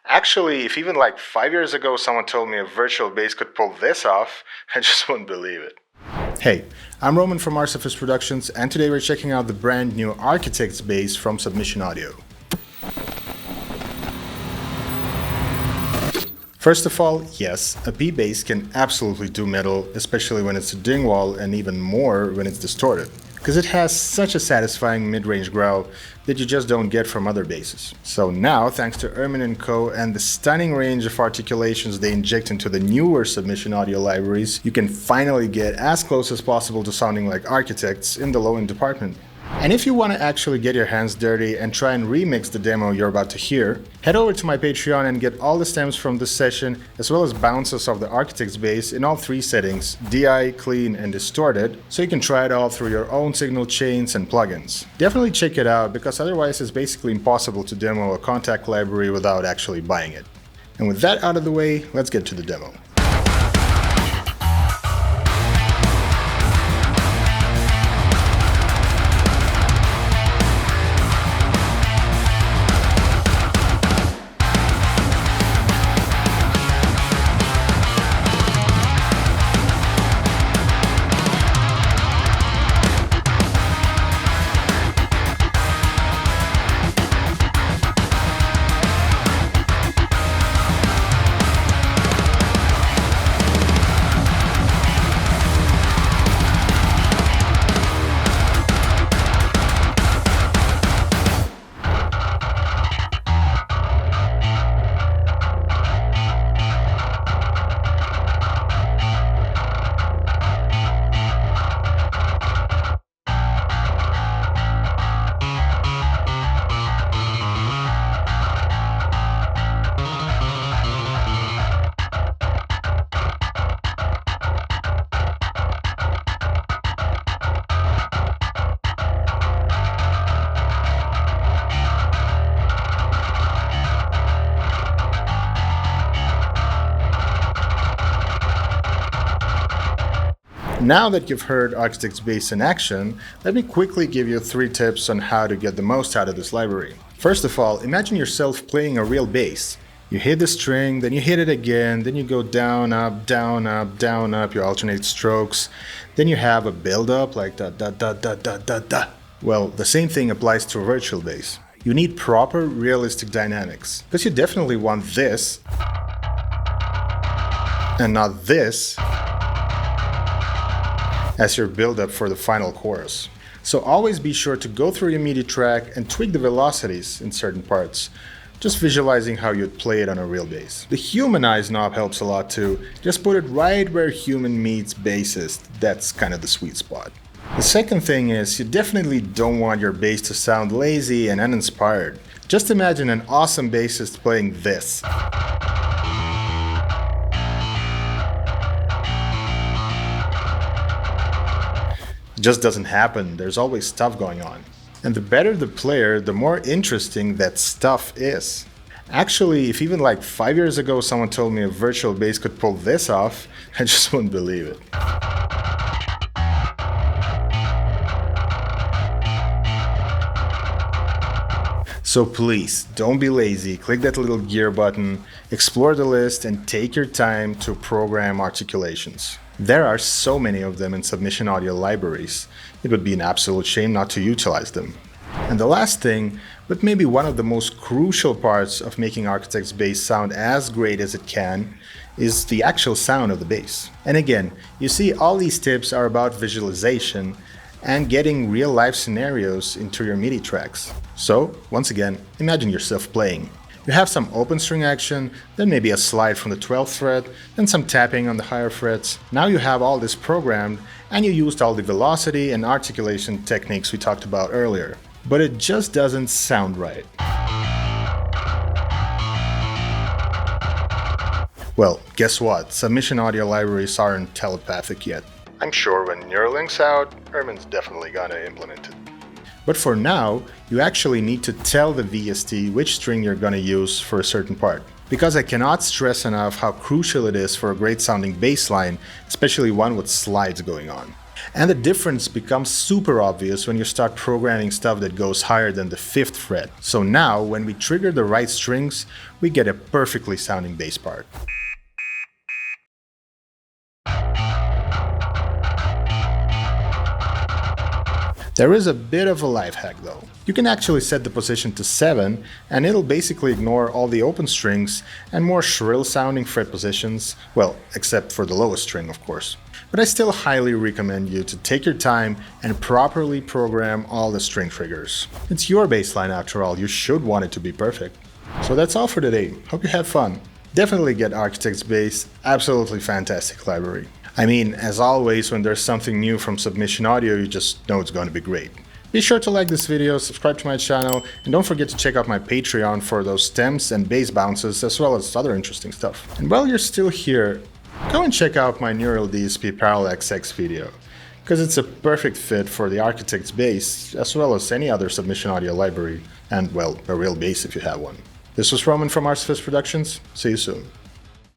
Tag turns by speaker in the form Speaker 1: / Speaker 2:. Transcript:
Speaker 1: Actually, if even like 5 years ago someone told me a virtual bass could pull this off, I just wouldn't believe it. Hey, I'm Roman from Architects Productions, and today we're checking out the brand new ArchitectsBass from Submission Audio. First of all, yes, a B-bass can absolutely do metal, especially when it's a dingwall, and even more when it's distorted, because it has such a satisfying mid-range growl that you just don't get from other basses. So now, thanks to Ermin & Co. and the stunning range of articulations they inject into the newer Submission Audio libraries, you can finally get as close as possible to sounding like architects in the low-end department. And if you want to actually get your hands dirty and try and remix the demo you're about to hear, head over to my Patreon and get all the stems from this session, as well as bounces of the ArchitectsBass in all three settings, DI, clean, and distorted, so you can try it all through your own signal chains and plugins. Definitely check it out, because otherwise it's basically impossible to demo a Kontakt library without actually buying it. And with that out of the way, let's get to the demo. Now that you've heard ArchitectsBass in action, let me quickly give you 3 tips on how to get the most out of this library. First of all, imagine yourself playing a real bass. You hit the string, then you hit it again, then you go down, up, down, up, down, up, you alternate strokes, then you have a build-up like da da da da da da da. Well, the same thing applies to a virtual bass. You need proper, realistic dynamics, because you definitely want this, and not this, as your build-up for the final chorus. So always be sure to go through your MIDI track and tweak the velocities in certain parts, just visualizing how you'd play it on a real bass. The humanize knob helps a lot too. Just put it right where human meets bassist. That's kind of the sweet spot. The second thing is, you definitely don't want your bass to sound lazy and uninspired. Just imagine an awesome bassist playing this. Just doesn't happen. There's always stuff going on. And the better the player, the more interesting that stuff is. Actually, if even like 5 years ago someone told me a virtual bass could pull this off, I just wouldn't believe it. So please, don't be lazy, click that little gear button, explore the list, and take your time to program articulations. There are so many of them in Submission Audio libraries, it would be an absolute shame not to utilize them. And the last thing, but maybe one of the most crucial parts of making ArchitectsBass sound as great as it can, is the actual sound of the bass. And again, you see, all these tips are about visualization and getting real-life scenarios into your MIDI tracks. So, once again, imagine yourself playing. You have some open string action, then maybe a slide from the 12th fret, then some tapping on the higher frets. Now you have all this programmed, and you used all the velocity and articulation techniques we talked about earlier. But it just doesn't sound right. Well, guess what? Submission Audio libraries aren't telepathic yet. I'm sure when Neuralink's out, Ermin's definitely gonna implement it. But for now, you actually need to tell the VST which string you're gonna use for a certain part. Because I cannot stress enough how crucial it is for a great sounding bass line, especially one with slides going on. And the difference becomes super obvious when you start programming stuff that goes higher than the 5th fret. So now, when we trigger the right strings, we get a perfectly sounding bass part. There is a bit of a life hack though. You can actually set the position to 7 and it'll basically ignore all the open strings and more shrill sounding fret positions, well, except for the lowest string of course. But I still highly recommend you to take your time and properly program all the string triggers. It's your bass line after all, you should want it to be perfect. So that's all for today, hope you had fun. Definitely get ArchitectsBass, absolutely fantastic library. I mean, as always, when there's something new from Submission Audio, you just know it's going to be great. Be sure to like this video, subscribe to my channel, and don't forget to check out my Patreon for those stems and bass bounces, as well as other interesting stuff. And while you're still here, go and check out my Neural DSP Parallax X video, because it's a perfect fit for the ArchitectsBass, as well as any other Submission Audio library, and well, a real bass if you have one. This was Roman from ArchitectsBass Productions, see you soon.